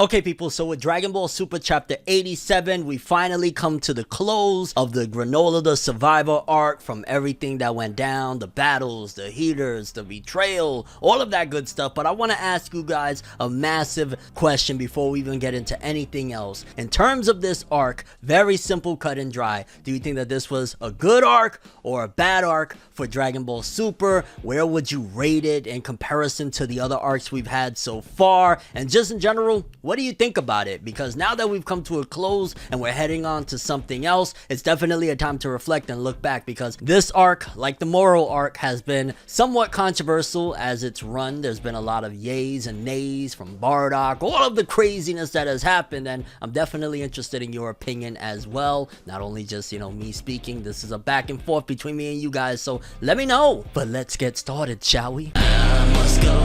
Okay people, so with Dragon Ball Super Chapter 87, we finally come to the close of the Granolah the Survivor arc. From everything that went down, the battles, the heaters, the betrayal, all of that good stuff. But I want to ask you guys a massive question before we even get into anything else. In terms of this arc, very simple, cut and dry. Do you think that this was a good arc or a bad arc for Dragon Ball Super? Where would you rate it in comparison to the other arcs we've had so far? And just in general, what do you think about it? Because now that we've come to a close and we're heading on to something else, it's definitely a time to reflect and look back, because this arc, like the Moral arc, has been somewhat controversial as it's run. There's been a lot of yays and nays from Bardock, all of the craziness that has happened, and I'm definitely interested in your opinion as well. Not only just, me speaking, this is a back and forth between me and you guys, so let me know. But let's get started, shall we? I must go,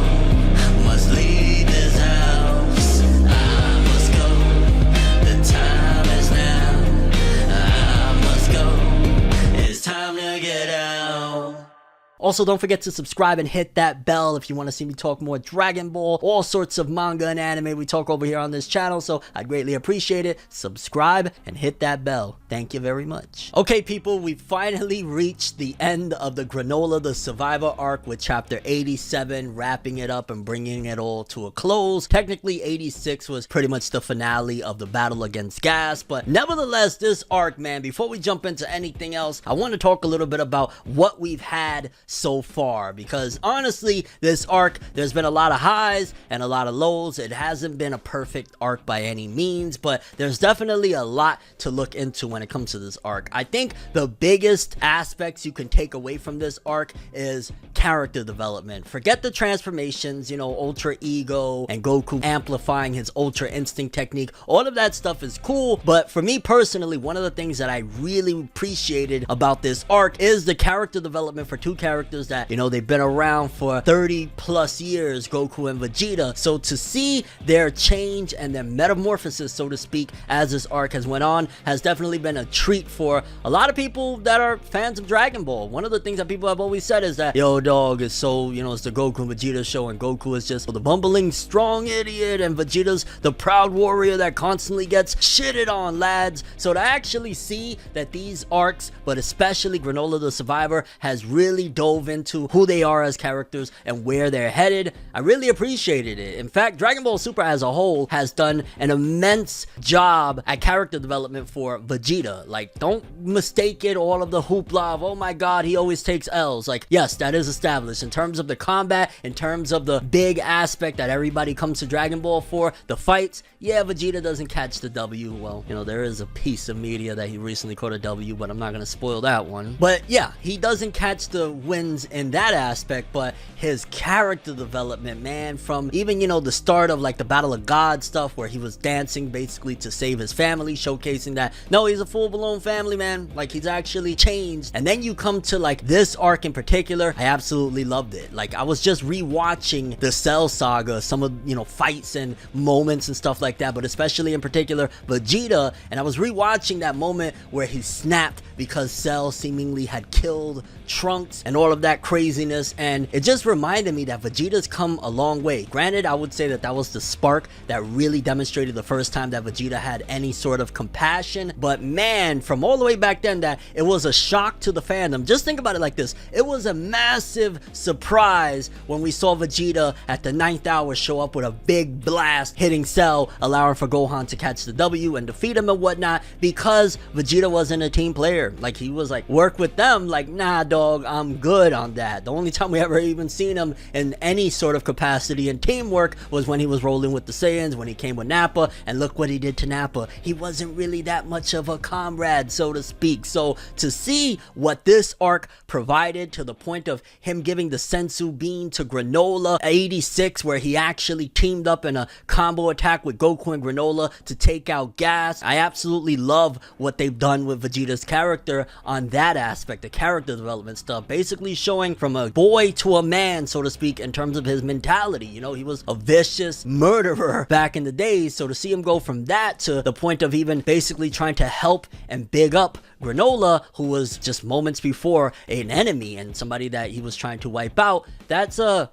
must leave this house. I must go, the time is now. I must go, it's time to get out. Also, don't forget to subscribe and hit that bell if you want to see me talk more Dragon Ball, all sorts of manga and anime we talk over here on this channel, so I'd greatly appreciate it. Subscribe and hit that bell. Thank you very much. Okay, people, we finally reached the end of the Granolah the Survivor arc with Chapter 87, wrapping it up and bringing it all to a close. Technically, 86 was pretty much the finale of the battle against Gas, but nevertheless, this arc, man, before we jump into anything else, I want to talk a little bit about what we've had so far, because honestly, this arc, there's been a lot of highs and a lot of lows. It hasn't been a perfect arc by any means, but there's definitely a lot to look into when it comes to this arc. I think the biggest aspects you can take away from this arc is character development. Forget the transformations, Ultra Ego and Goku amplifying his Ultra Instinct technique. All of that stuff is cool, but for me personally, one of the things that I really appreciated about this arc is the character development for two characters that, they've been around for 30 plus years, Goku and Vegeta. So to see their change and their metamorphosis, so to speak, as this arc has went on, has definitely been a treat for a lot of people that are fans of Dragon Ball. One of the things that people have always said is that, yo dog, is so, it's the Goku and Vegeta show, and Goku is just the bumbling strong idiot, and Vegeta's the proud warrior that constantly gets shitted on, lads. So to actually see that these arcs, but especially Granolah the Survivor, has really dove into who they are as characters and where they're headed, I really appreciated it. In fact, Dragon Ball Super as a whole has done an immense job at character development for Vegeta. Like, don't mistake it, all of the hoopla of, oh my god, he always takes L's. Like, yes, that is established. In terms of the combat, in terms of the big aspect that everybody comes to Dragon Ball for, the fights, yeah, Vegeta doesn't catch the W. Well, there is a piece of media that he recently caught a W, but I'm not gonna spoil that one. But yeah, he doesn't catch the wins in that aspect, but his character development, man, from even the start of like the Battle of God stuff, where he was dancing basically to save his family, showcasing that no, he's a full-blown family man, like he's actually changed. And then you come to like this arc in particular, I absolutely loved it. Like, I was just rewatching the Cell saga, some of fights and moments and stuff like that, but especially in particular Vegeta, and I was rewatching that moment where he snapped because Cell seemingly had killed Trunks and all of that craziness, and it just reminded me that Vegeta's come a long way. Granted, I would say that that was the spark that really demonstrated the first time that Vegeta had any sort of compassion, but man, from all the way back then, that it was a shock to the fandom. Just think about it like this: it was a massive surprise when we saw Vegeta at the 9th hour show up with a big blast, hitting Cell, allowing for Gohan to catch the W and defeat him and whatnot, because Vegeta wasn't a team player. Like, he was like, work with them, like, nah dog, I'm good on that. The only time we ever even seen him in any sort of capacity in teamwork was when he was rolling with the Saiyans, when he came with Nappa, and look what he did to Nappa. He wasn't really that much of a comrade, so to speak. So to see what this arc provided, to the point of him giving the Sensu Bean to Granolah 86, where he actually teamed up in a combo attack with Goku and Granolah to take out Gas, I absolutely love what they've done with Vegeta's character on that aspect, the character development stuff, basically showing from a boy to a man, so to speak, in terms of his mentality. He was a vicious murderer back in the days, so to see him go from that to the point of even basically trying to help and big up Granolah, who was just moments before an enemy and somebody that he was trying to wipe out, that's a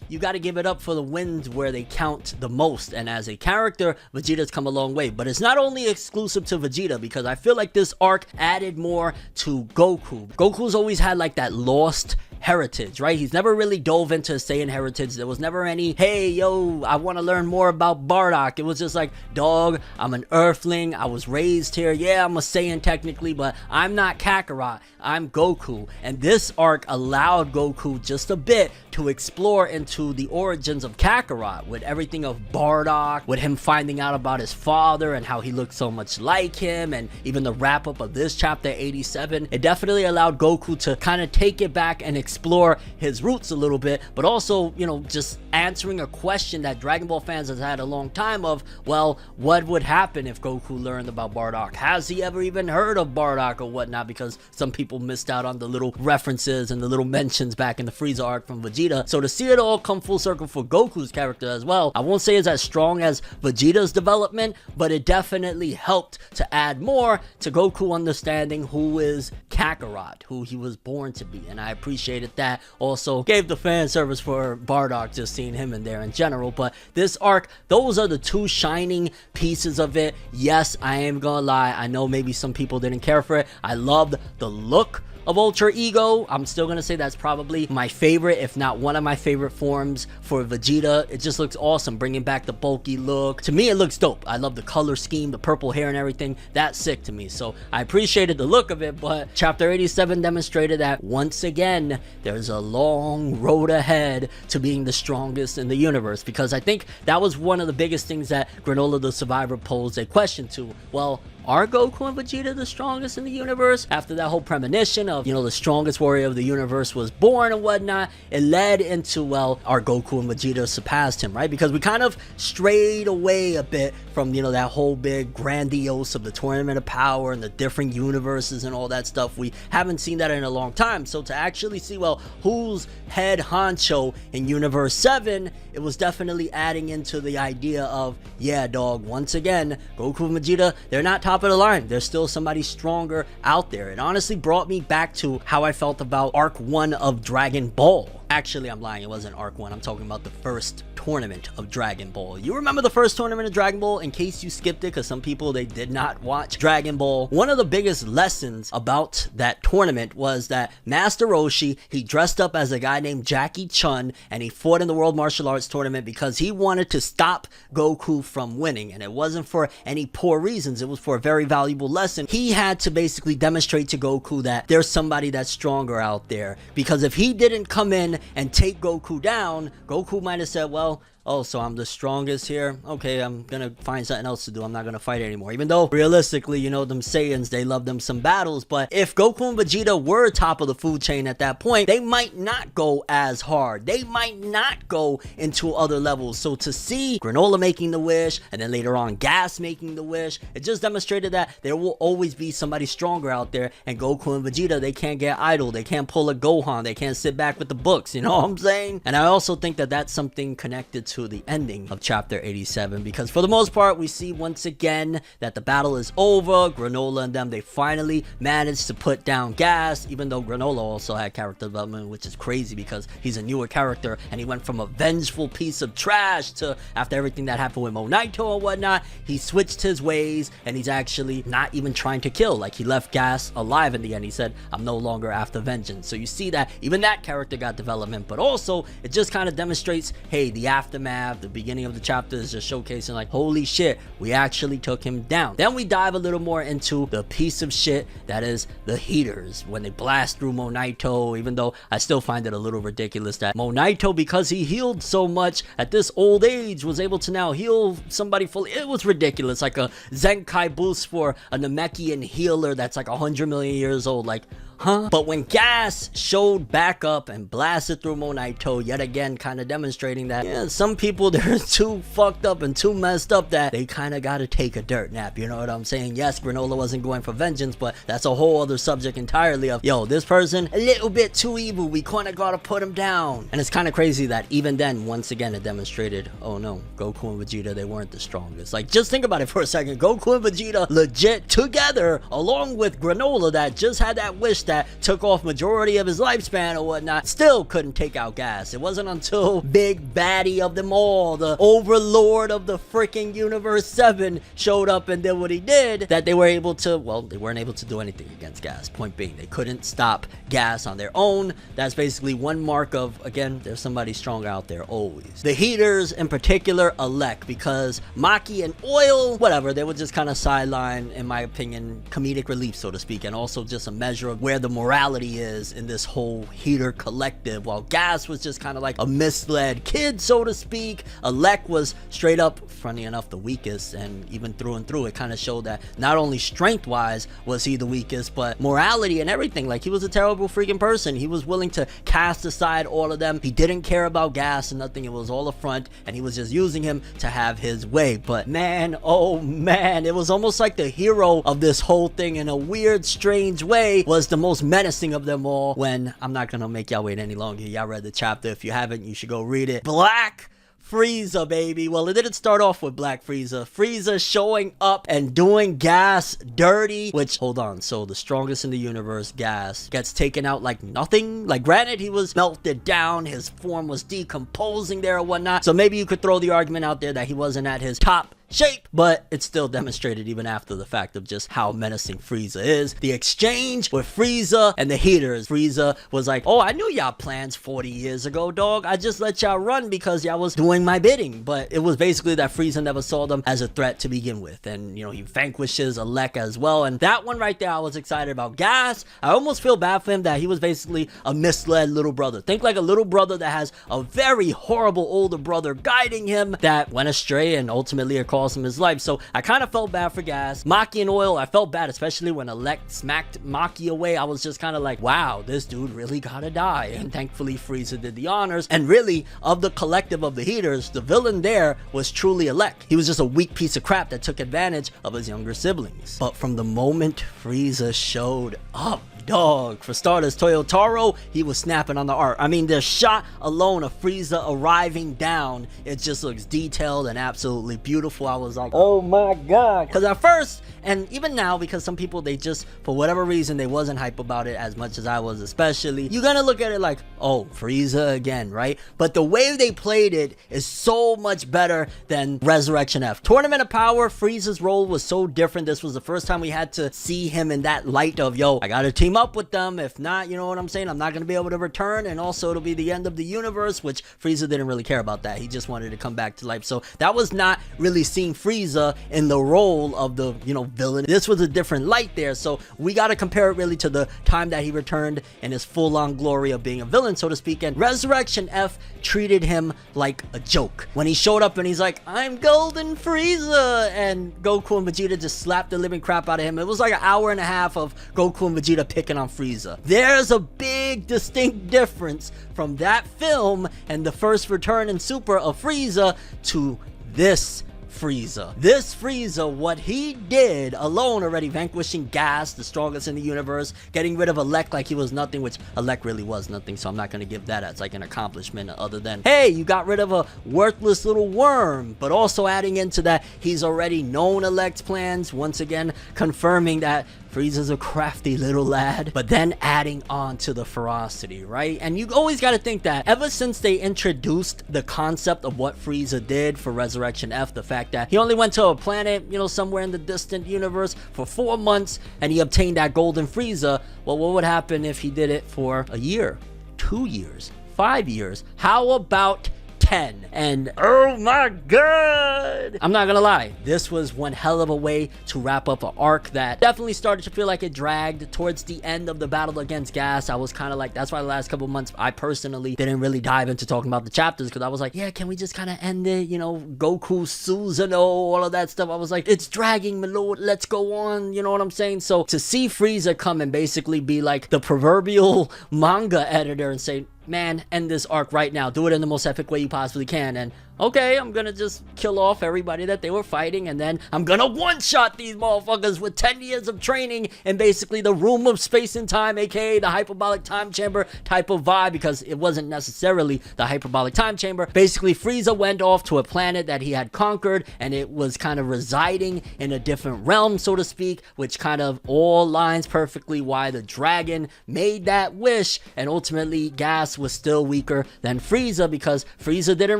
you got to give it up for the wins where they count the most. And as a character, Vegeta's come a long way. But it's not only exclusive to Vegeta, because I feel like this arc added more to Goku. Goku's always had like that lost heritage, right? He's never really dove into Saiyan heritage. There was never any, hey, yo, I want to learn more about Bardock. It was just like, dog, I'm an Earthling. I was raised here. Yeah, I'm a Saiyan technically, but I'm not Kakarot. I'm Goku. And this arc allowed Goku just a bit to explore into the origins of Kakarot, with everything of Bardock, with him finding out about his father and how he looked so much like him, and even the wrap up of this chapter 87. It definitely allowed Goku to kind of take it back and explore his roots a little bit, but also, you know, just answering a question that Dragon Ball fans has had a long time of, well, what would happen if Goku learned about Bardock? Has he ever even heard of Bardock or whatnot? Because some people missed out on the little references and the little mentions back in the Frieza arc from Vegeta. So to see it all come full circle for Goku's character as well, I won't say it's as strong as Vegeta's development, but it definitely helped to add more to Goku understanding who is Kakarot, who he was born to be, and I appreciated that. Also gave the fan service for Bardock, just seeing him in there in general. But this arc, those are the two shining pieces of it. Yes, I am gonna lie, I know maybe some people didn't care for it. I loved the look of Ultra Ego. I'm still gonna say that's probably my favorite, if not one of my favorite forms for Vegeta. It just looks awesome, bringing back the bulky look. To me, it looks dope. I love the color scheme, the purple hair and everything. That's sick to me, so I appreciated the look of it. But chapter 87 demonstrated that once again there's a long road ahead to being the strongest in the universe, because I think that was one of the biggest things that Granolah the Survivor posed a question to. Well, are Goku and Vegeta the strongest in the universe? After that whole premonition of, you know, the strongest warrior of the universe was born and whatnot, it led into, well, are Goku and Vegeta surpassed him, right? Because we kind of strayed away a bit from, you know, that whole big grandiose of the Tournament of Power and the different universes and all that stuff. We haven't seen that in a long time. So to actually see, well, who's head honcho in Universe 7, it was definitely adding into the idea of, yeah, dog, once again, Goku and Vegeta, they're not top of the line. There's still somebody stronger out there. It honestly brought me back to how I felt about Arc 1 of Dragon Ball. Actually, I'm lying. It wasn't Arc 1. I'm talking about the first tournament of Dragon Ball. You remember the first tournament of Dragon Ball? In case you skipped it, because some people, they did not watch Dragon Ball. One of the biggest lessons about that tournament was that Master Roshi, he dressed up as a guy named Jackie Chun, and he fought in the World Martial Arts Tournament because he wanted to stop Goku from winning. And it wasn't for any poor reasons. It was for a very valuable lesson. He had to basically demonstrate to Goku that there's somebody that's stronger out there. Because if he didn't come in and take Goku down, Goku might have said, well, oh, so I'm the strongest here? Okay, I'm gonna find something else to do. I'm not gonna fight anymore. Even though, realistically, you know, them Saiyans, they love them some battles. But if Goku and Vegeta were top of the food chain at that point, they might not go as hard. They might not go into other levels. So to see Granolah making the wish, and then later on Gas making the wish, it just demonstrated that there will always be somebody stronger out there. And Goku and Vegeta, they can't get idle. They can't pull a Gohan. They can't sit back with the books. You know what I'm saying? And I also think that that's something connected to the ending of chapter 87, because for the most part we see once again that the battle is over. Granolah and them, they finally managed to put down Gas, even though Granolah also had character development, which is crazy because he's a newer character and he went from a vengeful piece of trash to, after everything that happened with Monaito and whatnot, he switched his ways and he's actually not even trying to kill. Like, he left Gas alive in the end. He said, I'm no longer after vengeance. So you see that even that character got development, but also it just kind of demonstrates, hey, the aftermath, the beginning of the chapter is just showcasing like, holy shit, we actually took him down. Then we dive a little more into the piece of shit that is the Heeters, when they blast through Monaito, even though I still find it a little ridiculous that Monaito, because he healed so much at this old age, was able to now heal somebody fully. It was ridiculous, like a Zenkai boost for a Namekian healer that's like 100 million years old. Like, huh? But when Gas showed back up and blasted through Monaito, yet again kind of demonstrating that, yeah, some people, they're too fucked up and too messed up that they kind of got to take a dirt nap. You know what I'm saying? Yes, Granolah wasn't going for vengeance, but that's a whole other subject entirely of, yo, this person a little bit too evil, we kind of got to put him down. And it's kind of crazy that even then, once again, it demonstrated, oh no, Goku and Vegeta, they weren't the strongest. Like, just think about it for a second. Goku and Vegeta legit together, along with Granolah that just had that wish that took off majority of his lifespan or whatnot, still couldn't take out Gas. It wasn't until big baddie of them all, the overlord of the freaking Universe 7, showed up and did what he did that they were able to, well, they weren't able to do anything against Gas. Point being, they couldn't stop Gas on their own. That's basically one mark of, again, there's somebody strong out there always. The Heeters, in particular, elect, because Maki and Oil, whatever, they were just kind of sideline, in my opinion, comedic relief, so to speak, and also just a measure of where the morality is in this whole Heater collective, while Gas was just kind of like a misled kid, so to speak. Elect was straight up, funny enough, the weakest, and even through and through, it kind of showed that not only strength-wise was he the weakest, but morality and everything. Like, he was a terrible freaking person. He was willing to cast aside all of them. He didn't care about Gas and nothing. It was all a front, and he was just using him to have his way. But man, oh man, it was almost like the hero of this whole thing in a weird, strange way was the most menacing of them all. When, I'm not gonna make y'all wait any longer. Y'all read the chapter. If you haven't, you should go read it. Black Frieza, baby. Well, it didn't start off with Black Frieza. Frieza showing up and doing Gas dirty, which, hold on, so the strongest in the universe, Gas, gets taken out like nothing. Like, granted, he was melted down, his form was decomposing there or whatnot, so maybe you could throw the argument out there that he wasn't at his top shape, but it's still demonstrated even after the fact of just how menacing Frieza is. The exchange with Frieza and the Heeters. Frieza was like, oh, I knew y'all plans 40 years ago, dog. I just let y'all run because y'all was doing my bidding. But it was basically that Frieza never saw them as a threat to begin with. And, you know, he vanquishes Elec as well. And that one right there, I was excited about. Gas, I almost feel bad for him that he was basically a misled little brother. Think like a little brother that has a very horrible older brother guiding him that went astray and ultimately cost him his life. So I kind of felt bad for Gas. Maki and Oil, I felt bad, especially when Elect smacked Maki away. I was just kind of like, wow, this dude really gotta die. And thankfully Frieza did the honors. And really, of the collective of the Heeters, the villain there was truly Elect. He was just a weak piece of crap that took advantage of his younger siblings. But from the moment Frieza showed up, dog, for starters, Toyotaro, he was snapping on the art. I mean, the shot alone of Frieza arriving down, it just looks detailed and absolutely beautiful. I was like, oh my god. Because at first, and even now, because some people, they just, for whatever reason, they wasn't hype about it as much as I was especially, you're gonna look at it like, oh, Frieza again, right? But the way they played it is so much better than Resurrection F. Tournament of Power, Frieza's role was so different. This was the first time we had to see him in that light of, yo, I gotta team up with them. If not, you know what I'm saying, I'm not gonna be able to return, and also it'll be the end of the universe, which Frieza didn't really care about that. He just wanted to come back to life. So that was not really seeing Frieza in the role of the, you know, villain. This was a different light there, so we got to compare it really to the time that he returned in his full-on glory of being a villain, so to speak. And Resurrection F treated him like a joke when he showed up and he's like, I'm Golden Frieza, and Goku and Vegeta just slapped the living crap out of him. It was like an hour and a half of Goku and Vegeta picking on Frieza. There's a big distinct difference from that film and the first return in Super of Frieza to this Frieza. This Frieza, what he did alone already, vanquishing Gas, the strongest in the universe, getting rid of Elec like he was nothing, which Elec really was nothing, so I'm not going to give that as like an accomplishment other than, hey, you got rid of a worthless little worm. But also adding into that, he's already known Elec's plans, once again confirming that Frieza's a crafty little lad, but then adding on to the ferocity, right? And you always got to think that ever since they introduced the concept of what Frieza did for Resurrection F, the fact that he only went to a planet, you know, somewhere in the distant universe for 4 months and he obtained that golden Frieza, well, what would happen if he did it for a year, 2 years, 5 years? How about 10? And oh my god, I'm not gonna lie, this was one hell of a way to wrap up an arc that definitely started to feel like it dragged towards the end of the battle against Gas. I was kind of like, that's why the last couple months I personally didn't really dive into talking about the chapters, because I was like, yeah, can we just kind of end it, you know, Goku, Susanoo, all of that stuff. I was like, it's dragging, my lord, let's go on, you know what I'm saying? So to see Frieza come and basically be like the proverbial manga editor and say, man, end this arc right now, do it in the most epic way you possibly can, and okay, I'm gonna just kill off everybody that they were fighting, and then I'm gonna one-shot these motherfuckers with 10 years of training in basically the room of space and time, aka the hyperbolic time chamber type of vibe, because it wasn't necessarily the hyperbolic time chamber. Basically, Frieza went off to a planet that he had conquered, and it was kind of residing in a different realm, so to speak, which kind of all lines perfectly why the dragon made that wish, and ultimately Gas was still weaker than Frieza, because Frieza didn't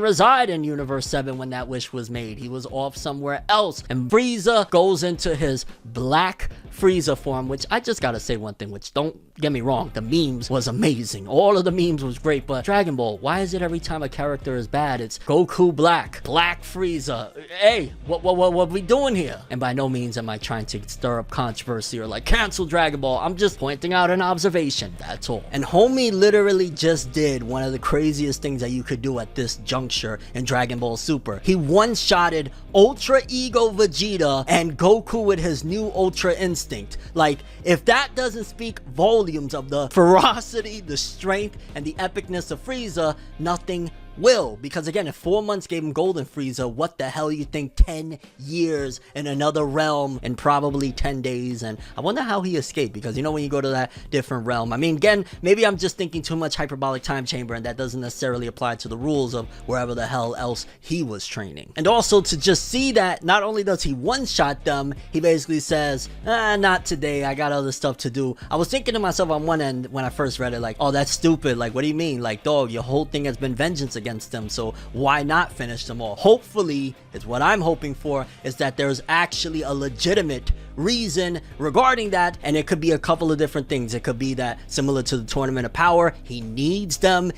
reside in Universe 7 when that wish was made. He was off somewhere else, and Frieza goes into his Black Frieza form, which I just gotta say one thing, which don't get me wrong, the memes was amazing. All of the memes was great, but Dragon Ball, why is it every time a character is bad, it's Goku Black Frieza? Hey, what we doing here? And by no means am I trying to stir up controversy or like cancel Dragon Ball. I'm just pointing out an observation, that's all. And homie literally just did one of the craziest things that you could do at this juncture in Dragon Ball Super. He one-shotted Ultra Ego Vegeta and Goku with his new Ultra Instinct. Like, if that doesn't speak volumes of the ferocity, the strength, and the epicness of Frieza, nothing will. Because again, if 4 months gave him Golden Frieza, what the hell you think 10 years in another realm in probably 10 days? And I wonder how he escaped, because you know when you go to that different realm, I mean, again, maybe I'm just thinking too much hyperbolic time chamber, and that doesn't necessarily apply to the rules of wherever the hell else he was training. And also to just see that not only does he one-shot them, he basically says, not today, I got other stuff to do. I was thinking to myself on one end when I first read it, like, oh, that's stupid. Like, what do you mean? Like, dog, your whole thing has been vengeance against them, so why not finish them all? Hopefully, is what I'm hoping for, is that there's actually a legitimate reason regarding that, and it could be a couple of different things. It could be that, similar to the Tournament of Power, he needs them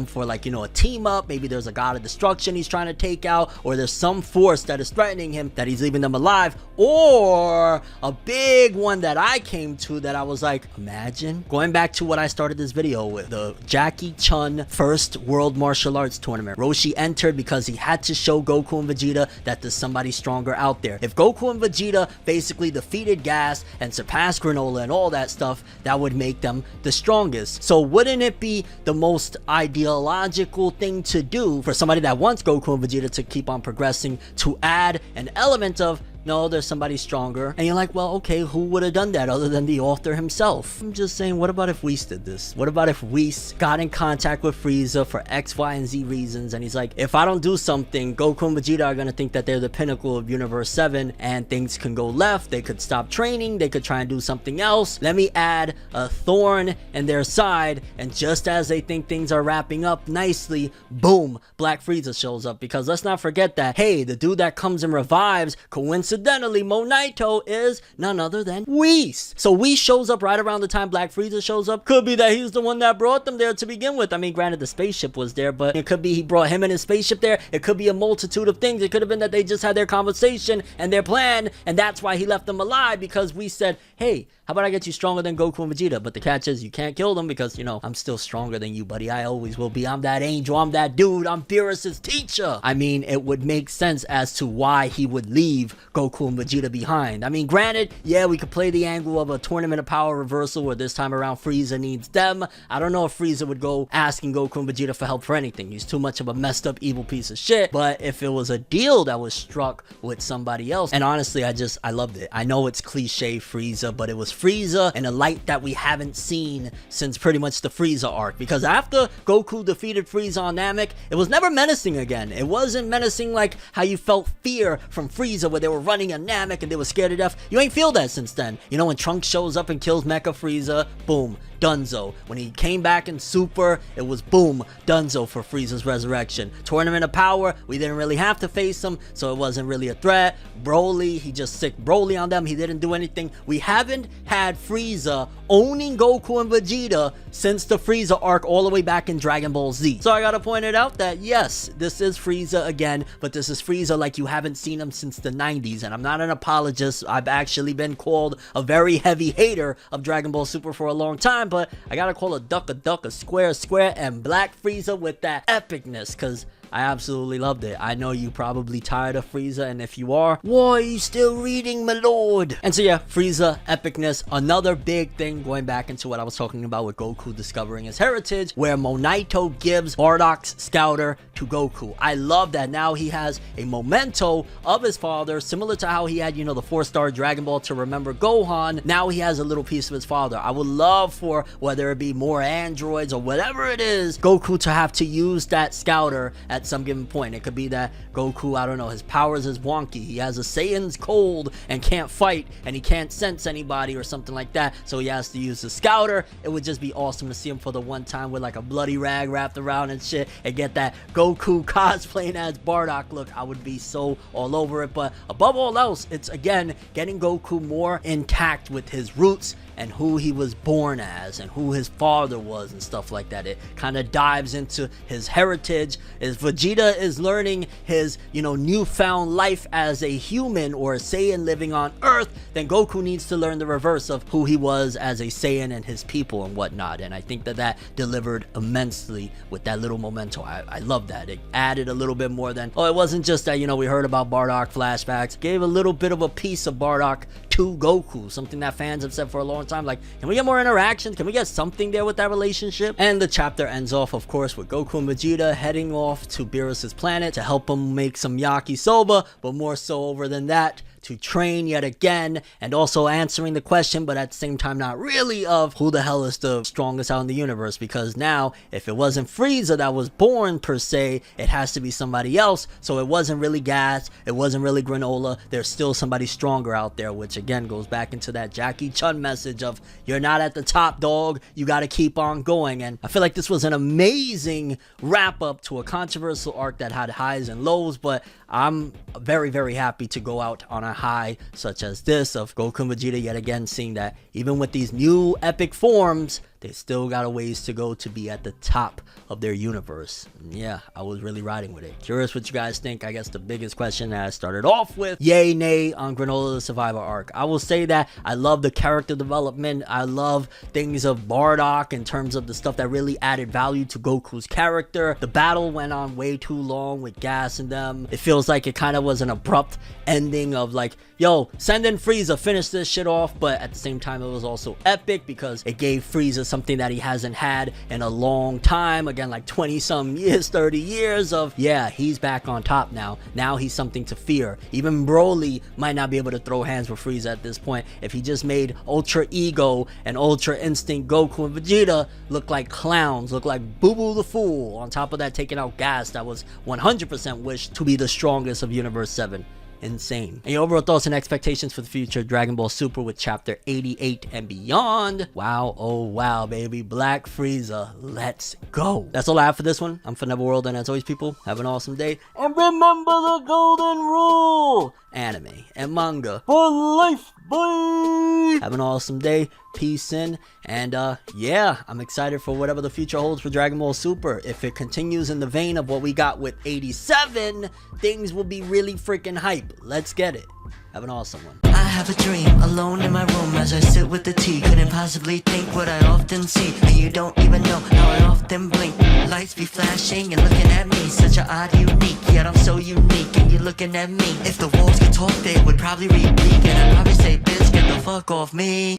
for, like, you know, a team up. Maybe there's a god of destruction he's trying to take out, or there's some force that is threatening him that he's leaving them alive. Or a big one that I came to that I was like, imagine going back to what I started this video with, the Jackie Chun first World Martial Arts Tournament. Roshi entered because he had to show Goku and Vegeta that there's somebody stronger out there. If Goku and Vegeta basically defeated Gas and surpassed Granolah and all that stuff, that would make them the strongest. So wouldn't it be the most ideological thing to do for somebody that wants Goku and Vegeta to keep on progressing, to add an element of, no, there's somebody stronger? And you're like, well, okay, who would have done that other than the author himself? I'm just saying, what about if Whis did this? What about if Whis got in contact with Frieza for X, Y, and Z reasons, and he's like, if I don't do something, Goku and Vegeta are gonna think that they're the pinnacle of Universe 7, and things can go left, they could stop training, they could try and do something else. Let me add a thorn in their side, and just as they think things are wrapping up nicely, boom, Black Frieza shows up. Because let's not forget that, hey, the dude that comes and revives, coincidentally, Monaito, is none other than Whis. So Whis shows up right around the time Black Frieza shows up. Could be that he's the one that brought them there to begin with. I mean, granted, the spaceship was there, but it could be he brought him and his spaceship there. It could be a multitude of things. It could have been that they just had their conversation and their plan, and that's why he left them alive, because we said, hey, how about I get you stronger than Goku and Vegeta? But the catch is, you can't kill them because, you know, I'm still stronger than you, buddy. I always will be. I'm that angel. I'm that dude. I'm Beerus's teacher. I mean, it would make sense as to why he would leave Goku and Vegeta behind. I mean, granted, yeah, we could play the angle of a Tournament of Power reversal where this time around Frieza needs them. I don't know if Frieza would go asking Goku and Vegeta for help for anything. He's too much of a messed up evil piece of shit. But if it was a deal that was struck with somebody else, and honestly, I loved it. I know it's cliche Frieza, but it was Frieza in a light that we haven't seen since pretty much the Frieza arc. Because after Goku defeated Frieza on Namek, it was never menacing again. It wasn't menacing like how you felt fear from Frieza where they were running a Namek and they were scared to death. You ain't feel that since then. You know, when Trunks shows up and kills Mecha Frieza, boom, Dunzo. When he came back in Super, it was boom, Dunzo for Frieza's resurrection. Tournament of Power, we didn't really have to face him, so it wasn't really a threat. Broly, he just sicked Broly on them. He didn't do anything. We haven't had Frieza owning Goku and Vegeta since the Frieza arc all the way back in Dragon Ball Z. So I gotta point it out that yes, this is Frieza again, but this is Frieza like you haven't seen him since the 90s, and I'm not an apologist. I've actually been called a very heavy hater of Dragon Ball Super for a long time, but I gotta call a duck, a square, and Black Frieza with that epicness, because I absolutely loved it. I know you probably tired of Frieza, and if you are, why are you still reading, my lord? And so yeah, Frieza epicness, another big thing going back into what I was talking about with Goku discovering his heritage, where Monaito gives Bardock's scouter to Goku. I love that now he has a memento of his father, similar to how he had, you know, the 4-star Dragon Ball to remember Gohan. Now he has a little piece of his father. I would love for, whether it be more androids or whatever it is, Goku to have to use that scouter at some given point. It could be that Goku, I don't know, his powers is wonky. He has a Saiyan's cold and can't fight, and he can't sense anybody or something like that, so he has to use the scouter. It would just be awesome to see him for the one time with like a bloody rag wrapped around and shit, and get that Goku cosplaying as Bardock look. I would be so all over it. But above all else, it's again getting Goku more intact with his roots and who he was born as and who his father was and stuff like that. It kind of dives into his heritage. As Vegeta is learning his, you know, newfound life as a human or a Saiyan living on Earth, then Goku needs to learn the reverse of who he was as a Saiyan and his people and whatnot. And I think that that delivered immensely with that little memento. I love that. It added a little bit more than, oh, it wasn't just that, you know, we heard about Bardock flashbacks. Gave a little bit of a piece of Bardock to Goku, something that fans have said for a long time, like, can we get more interaction? Can we get something there with that relationship? And the chapter ends off, of course, with Goku and Vegeta heading off to Beerus's planet to help him make some yakisoba, but more so over than that, to train yet again, and also answering the question, but at the same time not really, of who the hell is the strongest out in the universe, because now if it wasn't Frieza that was born per se, it has to be somebody else. So it wasn't really Gas, it wasn't really Granolah, there's still somebody stronger out there, which again goes back into that Jackie Chun message of, you're not at the top, dog, you gotta keep on going. And I feel like this was an amazing wrap up to a controversial arc that had highs and lows, but I'm very, very happy to go out on a high such as this of Goku and Vegeta yet again seeing that even with these new epic forms, they still got a ways to go to be at the top of their universe. And yeah, I was really riding with it. Curious what you guys think. I guess the biggest question that I started off with, yay, nay on Granolah the Survivor arc. I will say that I love the character development. I love things of Bardock in terms of the stuff that really added value to Goku's character. The battle went on way too long with Gas and them. It feels like it kind of was an abrupt ending of like, yo, send in Frieza, finish this shit off. But at the same time, it was also epic because it gave Frieza something that he hasn't had in a long time. Again, like 20 some years, 30 years of, yeah, he's back on top now. Now he's something to fear. Even Broly might not be able to throw hands with Frieza at this point. If he just made Ultra Ego and Ultra Instinct Goku and Vegeta look like clowns, look like Boo Boo the Fool. On top of that, taking out Gas, that was 100% wished to be the strongest of Universe 7. Insane. And your overall thoughts and expectations for the future of Dragon Ball Super with chapter 88 and beyond. Wow, oh wow, baby. Black Frieza, let's go. That's all I have for this one. I'm ForneverWorld, and as always, people, have an awesome day. And remember the golden rule. Anime and manga for life, boy. Have an awesome day. Peace in. And yeah, I'm excited for whatever the future holds for Dragon Ball Super. If it continues in the vein of what we got with 87, things will be really freaking hype. Let's get it. Have an awesome one. I have a dream, alone in my room as I sit with the tea. Couldn't possibly think what I often see, and you don't even know how I often blink. Lights be flashing and looking at me, such a odd, unique, yet I'm so unique, and you're looking at me. If the walls could talk, they would probably repeat, and I'd probably say, bitch, get the fuck off me.